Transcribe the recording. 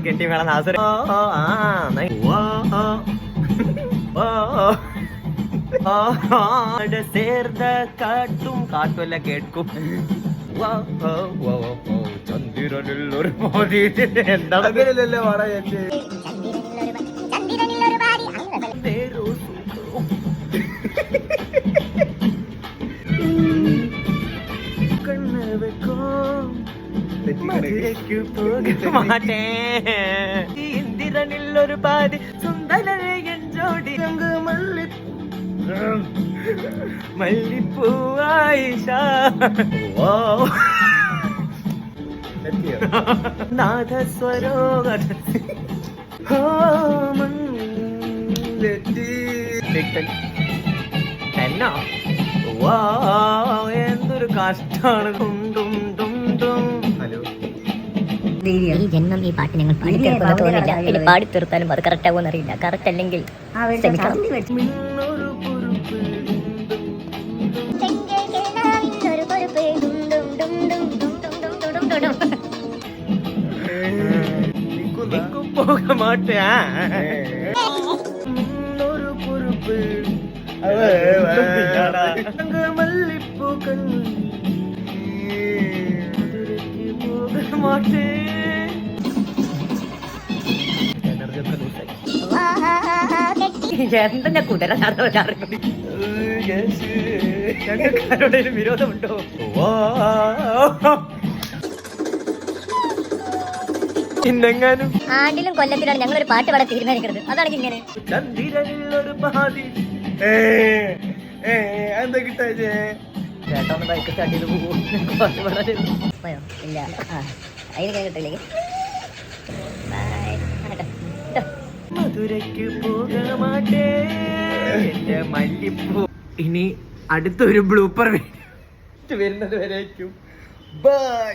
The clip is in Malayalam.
കെട്ടി വേണം നാസർ. சேர்ந்த காட்டும் காட்டுவல்ல கேட்கும் ചന്ദ്രനിൽ ഒരു മോദി എന്താണല്ലോ കണ്ണ് വെക്കോ മധുരയ്ക്ക് പോകമാട്ടേ ഇന്ദിരനിൽ ഒരു പാതി സുന്ദരൻ ജോഡി മല്ലിപ്പൂ ആയിഷ നാദസ്വരോ എന്നോ എന്തൊരു കഷ്ടാണ്. ഹലോ, ഈ ജന്മം ഈ പാട്ട് ഞങ്ങൾ പാടിത്തീർക്കുമെന്ന് തോന്നില്ല. ഇനി പാടി തീർത്താലും അത് കറക്റ്റ് ആവുമെന്ന് അറിയില്ല. കറക്റ്റ് അല്ലെങ്കിൽ പോക മാട്ടേ ഒരു പൊറുപ്പ് മല്ലിപ്പൂക്കൾ പോക മാട്ടേ. എന്താ കുതിര ഞങ്ങൾക്കാരോടൊരു വിരോധമുണ്ടോ? ഇന്നെങ്ങാനും ആണ്ടിലും കൊല്ലത്തിലാണ് ഞങ്ങളൊരു പാട്ട് പാടാൻ തീരുമാനിക്കുന്നത്. അതാണ് ഇങ്ങനെ ചന്ദ്രനിലൊരു പാതി എന്താ കിട്ടാ ചേട്ടാ ഒന്ന് ബൈക്ക് സ്റ്റാർട്ട് ചെയ്ത് പോകും. പോയോ? ഇല്ല, അതിന് കിട്ടില്ലേ. മധുരയ്ക്ക് പോകമാട്ടേ എന്റെ മല്ലിപ്പൂ. ഇനി അടുത്തൊരു ബ്ലൂപ്പർ വരുന്നത് വരേക്കും. ബൈ.